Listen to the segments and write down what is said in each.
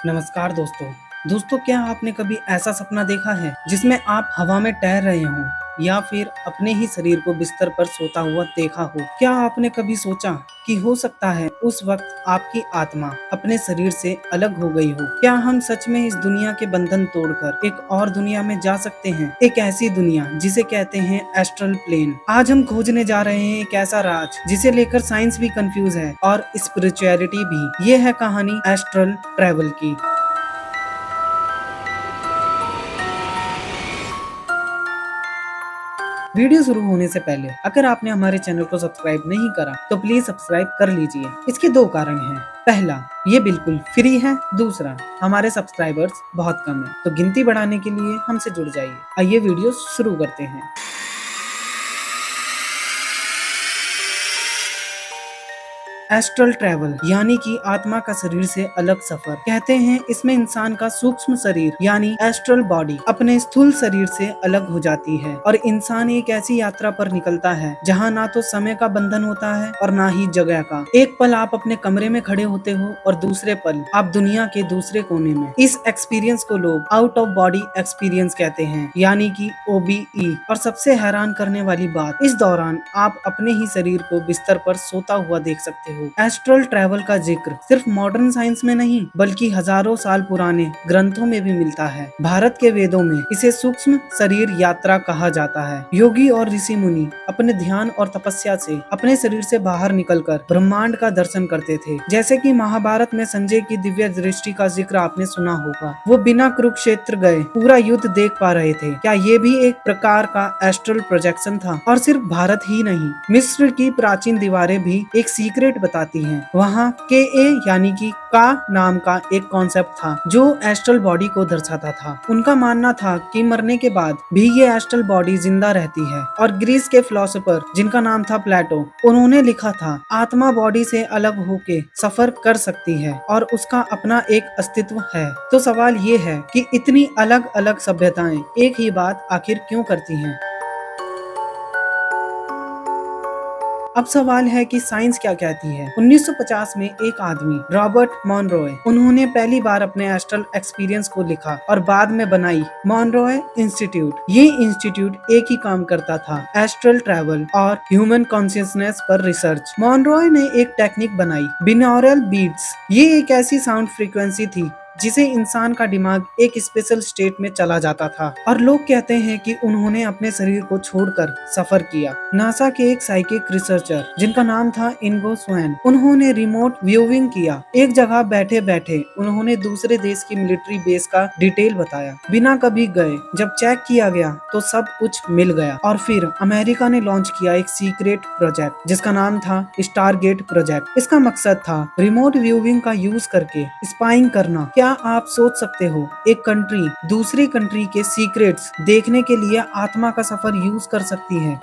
नमस्कार दोस्तों। क्या आपने कभी ऐसा सपना देखा है जिसमें आप हवा में तैर रहे हों या फिर अपने ही शरीर को बिस्तर पर सोता हुआ देखा हो? क्या आपने कभी सोचा कि हो सकता है उस वक्त आपकी आत्मा अपने शरीर से अलग हो गई हो? क्या हम सच में इस दुनिया के बंधन तोड़कर एक और दुनिया में जा सकते हैं? एक ऐसी दुनिया जिसे कहते हैं एस्ट्रल प्लेन। आज हम खोजने जा रहे हैं एक ऐसा राज जिसे लेकर साइंस भी कंफ्यूज है और स्पिरिचुअलिटी भी। ये है कहानी एस्ट्रल ट्रैवल की। वीडियो शुरू होने से पहले अगर आपने हमारे चैनल को सब्सक्राइब नहीं करा तो प्लीज सब्सक्राइब कर लीजिए। इसके दो कारण हैं। पहला, ये बिल्कुल फ्री है। दूसरा, हमारे सब्सक्राइबर्स बहुत कम हैं, तो गिनती बढ़ाने के लिए हमसे जुड़ जाइए। आइए वीडियो शुरू करते हैं। एस्ट्रल ट्रैवल यानी कि आत्मा का शरीर से अलग सफर। कहते हैं इसमें इंसान का सूक्ष्म शरीर यानी एस्ट्रल बॉडी अपने स्थूल शरीर से अलग हो जाती है और इंसान एक ऐसी यात्रा पर निकलता है जहां ना तो समय का बंधन होता है और ना ही जगह का। एक पल आप अपने कमरे में खड़े होते हो और दूसरे पल आप दुनिया के दूसरे कोने में। इस एक्सपीरियंस को लोग आउट ऑफ बॉडी एक्सपीरियंस कहते हैं यानी कि OBE। और सबसे हैरान करने वाली बात, इस दौरान आप अपने ही शरीर को बिस्तर पर सोता हुआ देख सकते हो। एस्ट्रल ट्रैवल का जिक्र सिर्फ मॉडर्न साइंस में नहीं बल्कि हजारों साल पुराने ग्रंथों में भी मिलता है। भारत के वेदों में इसे सूक्ष्म शरीर यात्रा कहा जाता है। योगी और ऋषि मुनि अपने ध्यान और तपस्या से अपने शरीर से बाहर निकलकर ब्रह्मांड का दर्शन करते थे। जैसे कि महाभारत में संजय की दिव्य दृष्टि का जिक्र आपने सुना होगा। वो बिना कुरुक्षेत्र गए पूरा युद्ध देख पा रहे थे। क्या ये भी एक प्रकार का एस्ट्रल प्रोजेक्शन था? और सिर्फ भारत ही नहीं, मिस्र की प्राचीन दीवारें भी एक सीक्रेट बताती हैं। वहाँ के यानी कि का नाम का एक कॉन्सेप्ट था जो एस्ट्रल बॉडी को दर्शाता था। उनका मानना था कि मरने के बाद भी ये एस्ट्रल बॉडी जिंदा रहती है। और ग्रीस के फिलोसोफर जिनका नाम था प्लेटो, उन्होंने लिखा था आत्मा बॉडी से अलग होके सफर कर सकती है और उसका अपना एक अस्तित्व है। तो सवाल ये है कि इतनी अलग अलग सभ्यताएं एक ही बात आखिर क्यों करती हैं? अब सवाल है कि साइंस क्या कहती है। 1950 में एक आदमी रॉबर्ट मॉनरॉय, उन्होंने पहली बार अपने एस्ट्रल एक्सपीरियंस को लिखा और बाद में बनाई मॉनरॉय इंस्टीट्यूट। ये इंस्टीट्यूट एक ही काम करता था, एस्ट्रल ट्रैवल और ह्यूमन कॉन्शियसनेस पर रिसर्च। मॉनरॉय ने एक टेक्निक बनाई, बिनॉरल बीट्स। ये एक ऐसी साउंड फ्रीक्वेंसी थी जिसे इंसान का दिमाग एक स्पेशल स्टेट में चला जाता था। और लोग कहते हैं कि उन्होंने अपने शरीर को छोड़कर सफर किया। नासा के एक साइकिक रिसर्चर जिनका नाम था इनगो स्वैन, उन्होंने रिमोट व्यूइंग किया। एक जगह बैठे बैठे उन्होंने दूसरे देश की मिलिट्री बेस का डिटेल बताया, बिना कभी गए। जब चेक किया गया तो सब कुछ मिल गया। और फिर अमेरिका ने लॉन्च किया एक सीक्रेट प्रोजेक्ट जिसका नाम था स्टारगेट प्रोजेक्ट। इसका मकसद था रिमोट व्यूइंग का यूज करके स्पाइंग करना। क्या आप सोच सकते हो, एक कंट्री दूसरी कंट्री के सीक्रेट्स देखने के लिए आत्मा का सफर यूज कर सकती है?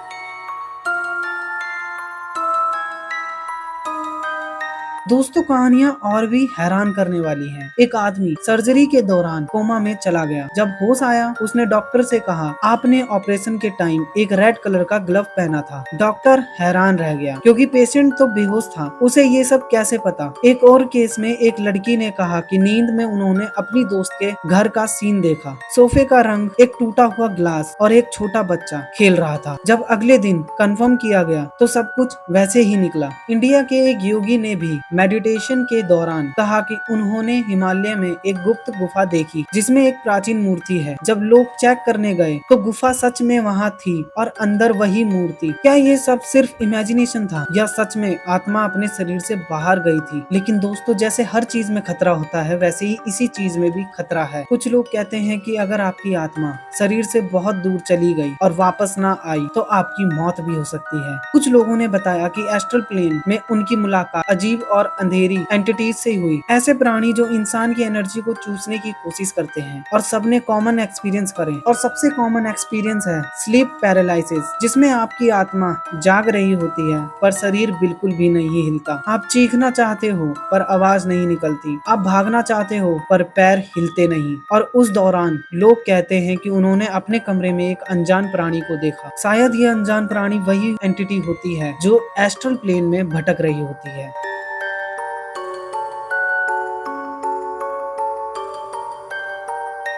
दोस्तों, कहानियां और भी हैरान करने वाली हैं। एक आदमी सर्जरी के दौरान कोमा में चला गया। जब होश आया उसने डॉक्टर से कहा, आपने ऑपरेशन के टाइम एक रेड कलर का ग्लव पहना था। डॉक्टर हैरान रह गया क्योंकि पेशेंट तो बेहोश था, उसे ये सब कैसे पता। एक और केस में एक लड़की ने कहा कि नींद में उन्होंने अपनी दोस्त के घर का सीन देखा, सोफे का रंग, एक टूटा हुआ ग्लास और एक छोटा बच्चा खेल रहा था। जब अगले दिन कंफर्म किया गया तो सब कुछ वैसे ही निकला। इंडिया के एक योगी ने भी मेडिटेशन के दौरान कहा कि उन्होंने हिमालय में एक गुप्त गुफा देखी जिसमें एक प्राचीन मूर्ति है। जब लोग चेक करने गए तो गुफा सच में वहाँ थी और अंदर वही मूर्ति। क्या ये सब सिर्फ इमेजिनेशन था या सच में आत्मा अपने शरीर से बाहर गई थी? लेकिन दोस्तों, जैसे हर चीज में खतरा होता है वैसे ही इसी चीज में भी खतरा है। कुछ लोग कहते हैं कि अगर आपकी आत्मा शरीर से बहुत दूर चली गई और वापस ना आई तो आपकी मौत भी हो सकती है। कुछ लोगों ने बताया कि एस्ट्रल प्लेन में उनकी मुलाकात अजीब और अंधेरी एंटिटीज से हुई। ऐसे प्राणी जो इंसान की एनर्जी को चूसने की कोशिश करते हैं और सबने कॉमन एक्सपीरियंस करें। और सबसे कॉमन एक्सपीरियंस है स्लीप पैरालिसिस, जिसमें आपकी आत्मा जाग रही होती है पर शरीर बिल्कुल भी नहीं हिलता। आप चीखना चाहते हो पर आवाज नहीं निकलती, आप भागना चाहते हो पर पैर हिलते नहीं। और उस दौरान लोग कहते हैं कि उन्होंने अपने कमरे में एक अनजान प्राणी को देखा। शायद ये अनजान प्राणी वही एंटिटी होती है जो एस्ट्रल प्लेन में भटक रही होती है।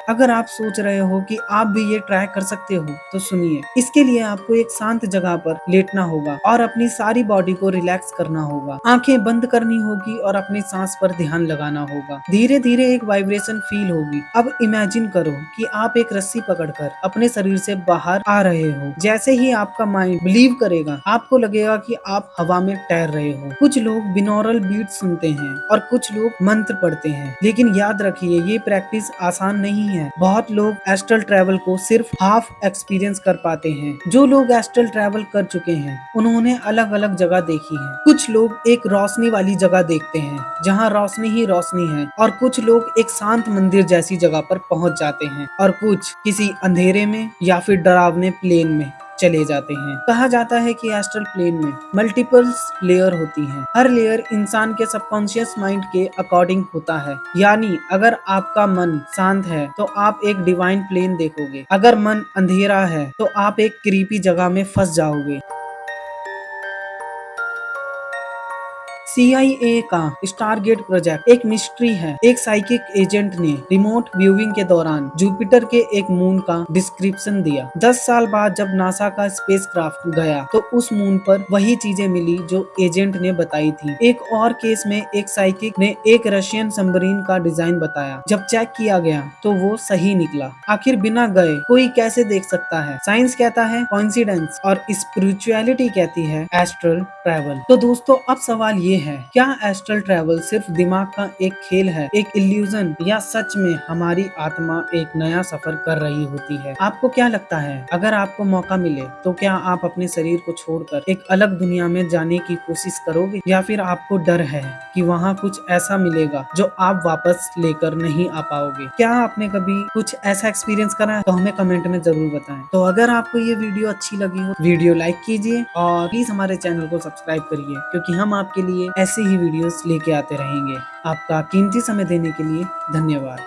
अगर आप सोच रहे हो कि आप भी ये ट्राई कर सकते हो तो सुनिए। इसके लिए आपको एक शांत जगह पर लेटना होगा और अपनी सारी बॉडी को रिलैक्स करना होगा। आंखें बंद करनी होगी और अपनी सांस पर ध्यान लगाना होगा। धीरे धीरे एक वाइब्रेशन फील होगी। अब इमेजिन करो कि आप एक रस्सी पकड़कर अपने शरीर से बाहर आ रहे हो। जैसे ही आपका माइंड बिलीव करेगा, आपको लगेगा कि आप हवा में तैर रहे हो। कुछ लोग बिनौरल बीट सुनते हैं और कुछ लोग मंत्र पढ़ते हैं, लेकिन याद रखिए ये प्रैक्टिस आसान नहीं है। बहुत लोग एस्ट्रल ट्रैवल को सिर्फ हाफ एक्सपीरियंस कर पाते हैं। जो लोग एस्ट्रल ट्रैवल कर चुके हैं उन्होंने अलग अलग जगह देखी है। कुछ लोग एक रोशनी वाली जगह देखते हैं जहाँ रोशनी ही रोशनी है, और कुछ लोग एक शांत मंदिर जैसी जगह पर पहुंच जाते हैं, और कुछ किसी अंधेरे में या फिर डरावने प्लेन में चले जाते हैं। कहा जाता है कि एस्ट्रल प्लेन में मल्टीपल्स लेयर होती हैं। हर लेयर इंसान के सबकॉन्शियस माइंड के अकॉर्डिंग होता है। यानी अगर आपका मन शांत है तो आप एक डिवाइन प्लेन देखोगे। अगर मन अंधेरा है तो आप एक क्रीपी जगह में फंस जाओगे। CIA का स्टारगेट प्रोजेक्ट एक मिस्ट्री है। एक साइकिक एजेंट ने रिमोट व्यूइंग के दौरान जुपिटर के एक मून का डिस्क्रिप्शन दिया। 10 साल बाद जब नासा का स्पेसक्राफ्ट गया तो उस मून पर वही चीजें मिली जो एजेंट ने बताई थी। एक और केस में एक साइकिक ने एक रशियन सबमरीन का डिजाइन बताया। जब चेक किया गया तो वो सही निकला। आखिर बिना गए कोई कैसे देख सकता है? साइंस कहता है कोइंसिडेंस और स्पिरिचुअलिटी कहती है एस्ट्रल ट्रैवल। तो दोस्तों अब सवाल ये है, क्या एस्ट्रल ट्रैवल सिर्फ दिमाग का एक खेल है, एक इल्यूजन, या सच में हमारी आत्मा एक नया सफर कर रही होती है? आपको क्या लगता है? अगर आपको मौका मिले तो क्या आप अपने शरीर को छोड़कर एक अलग दुनिया में जाने की कोशिश करोगे, या फिर आपको डर है कि वहाँ कुछ ऐसा मिलेगा जो आप वापस लेकर नहीं आ पाओगे? क्या आपने कभी कुछ ऐसा एक्सपीरियंस करा है? तो हमें कमेंट में जरूर बताएं। तो अगर आपको ये वीडियो अच्छी लगी हो, वीडियो लाइक कीजिए और प्लीज हमारे चैनल को सब्सक्राइब करिए, क्योंकि हम आपके लिए ऐसे ही वीडियोस लेके आते रहेंगे। आपका कीमती समय देने के लिए धन्यवाद।